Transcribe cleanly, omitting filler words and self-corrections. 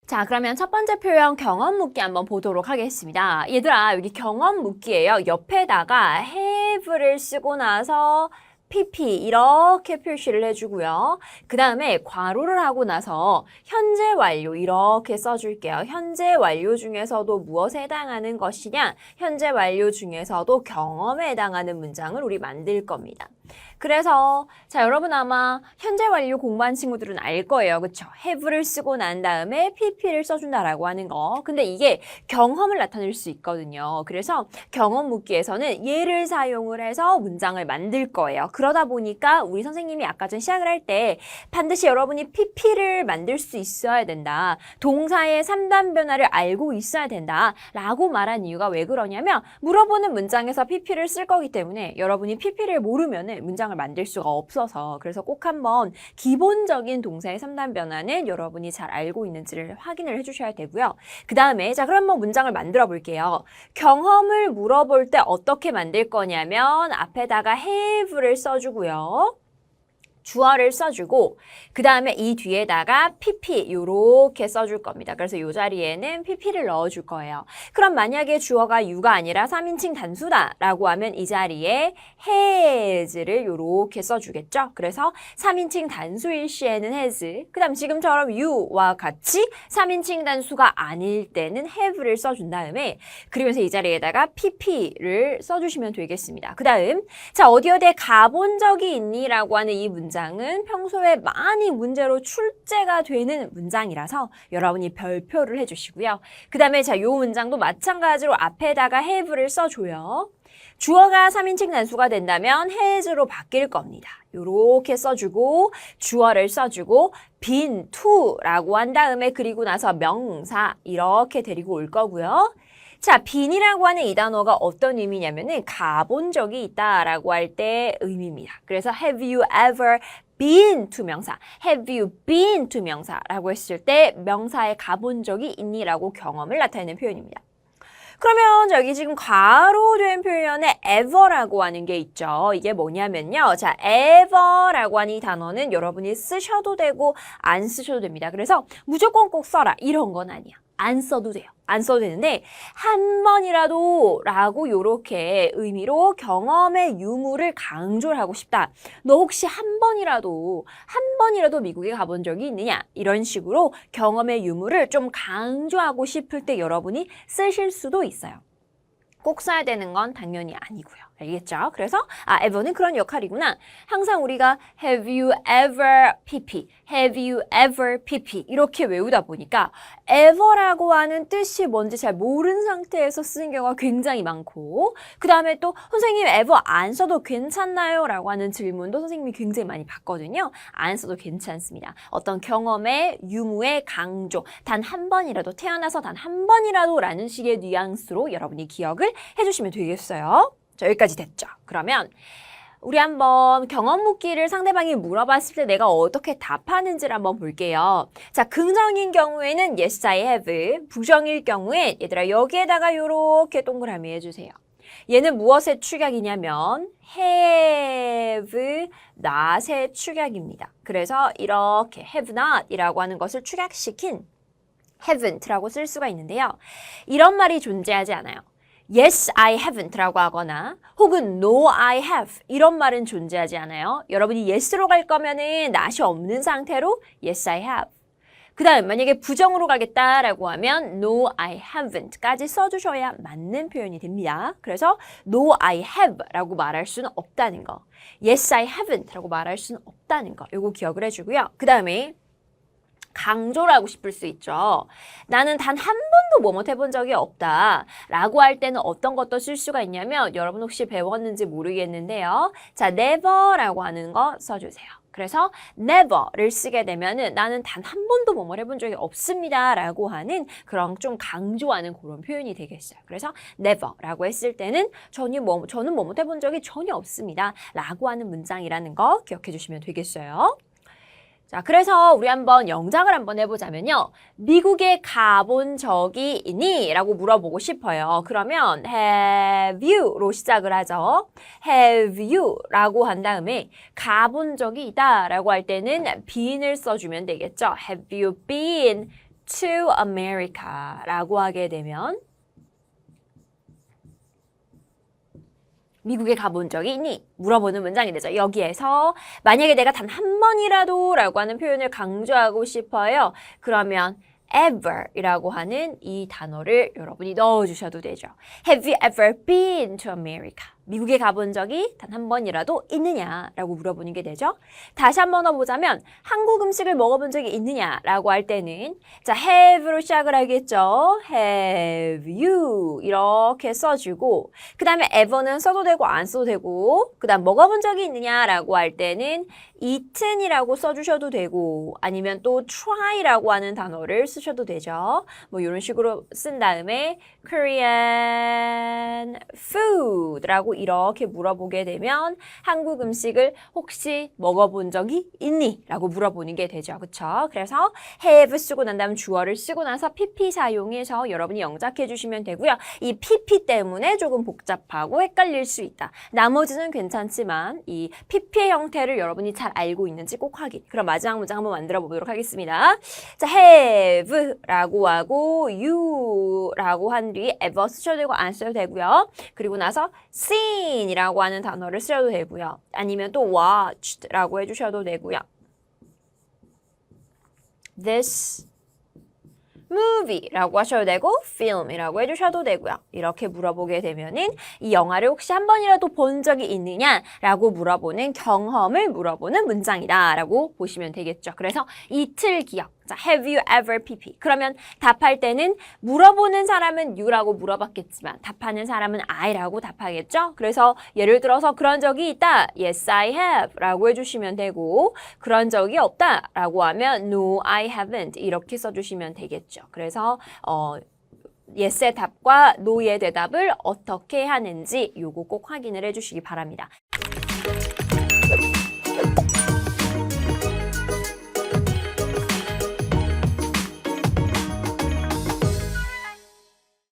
자, 그러면 첫 번째 표현 경험 묻기 한번 보도록 하겠습니다. 얘들아, 여기 경험 묻기예요. 옆에다가 have를 쓰고 나서 pp 이렇게 표시를 해주고요. 그 다음에 괄호를 하고 나서 현재 완료 이렇게 써줄게요. 현재 완료 중에서도 무엇에 해당하는 것이냐? 현재 완료 중에서도 경험에 해당하는 문장을 우리 만들 겁니다. 그래서 자 여러분 아마 현재 완료 공부한 친구들은 알 거예요. 그쵸? have를 쓰고 난 다음에 pp를 써준다라고 하는 거. 근데 이게 경험을 나타낼 수 있거든요. 그래서 경험 묻기에서는 얘를 사용을 해서 문장을 만들 거예요. 그러다 보니까 우리 선생님이 아까 전 시작을 할 때 반드시 여러분이 pp를 만들 수 있어야 된다. 동사의 3단 변화를 알고 있어야 된다. 라고 말한 이유가 왜 그러냐면 물어보는 문장에서 pp를 쓸 거기 때문에 여러분이 pp를 모르면은 문장을 만들 수가 없어서 그래서 꼭 한번 기본적인 동사의 3단 변화는 여러분이 잘 알고 있는지를 확인을 해주셔야 되고요. 그 다음에 자 그럼 한번 문장을 만들어 볼게요. 경험을 물어볼 때 어떻게 만들 거냐면 앞에다가 have를 써주고요. 주어를 써주고 그 다음에 이 뒤에다가 pp 요렇게 써줄 겁니다. 그래서 이 자리에는 pp를 넣어줄 거예요. 그럼 만약에 주어가 you가 아니라 3인칭 단수다 라고 하면 이 자리에 has를 요렇게 써주겠죠. 그래서 3인칭 단수일 시에는 has 그 다음 지금처럼 you와 같이 3인칭 단수가 아닐 때는 have를 써준 다음에 그러면서 이 자리에다가 pp를 써주시면 되겠습니다. 그 다음 자 어디 어디에 가본 적이 있니? 라고 하는 이 문장은 평소에 많이 문제로 출제가 되는 문장이라서 여러분이 별표를 해주시고요. 그 다음에 자, 요 문장도 마찬가지로 앞에다가 have를 써줘요. 주어가 3인칭 단수가 된다면 has로 바뀔 겁니다. 요렇게 써주고 주어를 써주고 been to라고 한 다음에 그리고 나서 명사 이렇게 데리고 올 거고요. 자, been이라고 하는 이 단어가 어떤 의미냐면은 가본 적이 있다라고 할 때 의미입니다. 그래서 have you ever been to 명사, have you been to 명사라고 했을 때 명사에 가본 적이 있니라고 경험을 나타내는 표현입니다. 그러면 여기 지금 괄호된 표현에 ever라고 하는 게 있죠. 이게 뭐냐면요. 자, ever라고 하는 이 단어는 여러분이 쓰셔도 되고 안 쓰셔도 됩니다. 그래서 무조건 꼭 써라 이런 건 아니야. 안 써도 돼요. 안 써도 되는데 한 번이라도 라고 요렇게 의미로 경험의 유무를 강조를 하고 싶다. 너 혹시 한 번이라도 미국에 가본 적이 있느냐? 이런 식으로 경험의 유무를 좀 강조하고 싶을 때 여러분이 쓰실 수도 있어요. 꼭 써야 되는 건 당연히 아니고요. 알겠죠? 그래서 ever는 그런 역할이구나. 항상 우리가 have you ever pp, have you ever pp 이렇게 외우다 보니까 ever라고 하는 뜻이 뭔지 잘 모르는 상태에서 쓰는 경우가 굉장히 많고 그 다음에 또 선생님 ever 안 써도 괜찮나요? 라고 하는 질문도 선생님이 굉장히 많이 받거든요. 안 써도 괜찮습니다. 어떤 경험의 유무의 강조 단 한 번이라도 태어나서 단 한 번이라도 라는 식의 뉘앙스로 여러분이 기억을 해주시면 되겠어요. 자, 여기까지 됐죠? 그러면 우리 한번 경험 묻기를 상대방이 물어봤을 때 내가 어떻게 답하는지를 한번 볼게요. 자, 긍정인 경우에는 yes, I have. 부정일 경우에 얘들아 여기에다가 요렇게 동그라미 해주세요. 얘는 무엇의 축약이냐면 have not의 축약입니다. 그래서 이렇게 have not 이라고 하는 것을 축약시킨 haven't라고 쓸 수가 있는데요. 이런 말이 존재하지 않아요. Yes, I haven't 라고 하거나 혹은 No, I have 이런 말은 존재하지 않아요. 여러분이 yes로 갈 거면은 not이 없는 상태로 Yes, I have. 그 다음 만약에 부정으로 가겠다라고 하면 No, I haven't 까지 써주셔야 맞는 표현이 됩니다. 그래서 No, I have 라고 말할 수는 없다는 거. Yes, I haven't 라고 말할 수는 없다는 거. 요거 기억을 해주고요. 그 다음에 강조를 하고 싶을 수 있죠. 나는 단 한 번도 뭐뭐 해본 적이 없다 라고 할 때는 어떤 것도 쓸 수가 있냐면 여러분 혹시 배웠는지 모르겠는데요. 자, never 라고 하는 거 써주세요. 그래서 never를 쓰게 되면은 나는 단 한 번도 뭐뭐 해본 적이 없습니다 라고 하는 그런 좀 강조하는 그런 표현이 되겠어요. 그래서 never 라고 했을 때는 저는 뭐뭐 해본 적이 전혀 없습니다 라고 하는 문장이라는 거 기억해 주시면 되겠어요. 자, 그래서 우리 한번 영작을 한번 해보자면요. 미국에 가본 적이 있니? 라고 물어보고 싶어요. 그러면 have you로 시작을 하죠. have you 라고 한 다음에 가본 적이 있다 라고 할 때는 been을 써주면 되겠죠. have you been to America라고 하게 되면 미국에 가본 적이 있니? 물어보는 문장이 되죠. 여기에서 만약에 내가 단 한 번이라도 라고 하는 표현을 강조하고 싶어요. 그러면 ever 이라고 하는 이 단어를 여러분이 넣어주셔도 되죠. Have you ever been to America? 미국에 가본 적이 단 한 번이라도 있느냐라고 물어보는 게 되죠. 다시 한번 더 보자면 한국 음식을 먹어본 적이 있느냐라고 할 때는 자 have로 시작을 하겠죠. Have you 이렇게 써주고 그 다음에 ever는 써도 되고 안 써도 되고 그 다음 먹어본 적이 있느냐라고 할 때는 eaten이라고 써주셔도 되고 아니면 또 try라고 하는 단어를 쓰셔도 되죠. 뭐 이런 식으로 쓴 다음에 Korean food라고 이렇게 물어보게 되면 한국 음식을 혹시 먹어본 적이 있니? 라고 물어보는 게 되죠. 그쵸? 그래서 have 쓰고 난 다음 주어를 쓰고 나서 pp 사용해서 여러분이 영작해 주시면 되고요. 이 pp 때문에 조금 복잡하고 헷갈릴 수 있다. 나머지는 괜찮지만 이 pp의 형태를 여러분이 잘 알고 있는지 꼭 확인. 그럼 마지막 문장 한번 만들어 보도록 하겠습니다. 자, have라고 하고 you라고 한 뒤에 ever 쓰셔도 되고 안 써도 되고요. 그리고 나서 seen이라고 하는 단어를 쓰셔도 되고요. 아니면 또 watched라고 해주셔도 되고요. This movie라고 하셔도 되고 film이라고 해주셔도 되고요. 이렇게 물어보게 되면은 이 영화를 혹시 한 번이라도 본 적이 있느냐라고 물어보는 경험을 물어보는 문장이다라고 보시면 되겠죠. 그래서 이틀 기억. 자, have you ever pp. 그러면 답할 때는 물어보는 사람은 you라고 물어봤겠지만 답하는 사람은 I라고 답하겠죠. 그래서 예를 들어서 그런 적이 있다. Yes, I have 라고 해주시면 되고 그런 적이 없다 라고 하면 No, I haven't 이렇게 써주시면 되겠죠. 그래서 yes의 답과 no의 대답을 어떻게 하는지 요거 꼭 확인을 해주시기 바랍니다.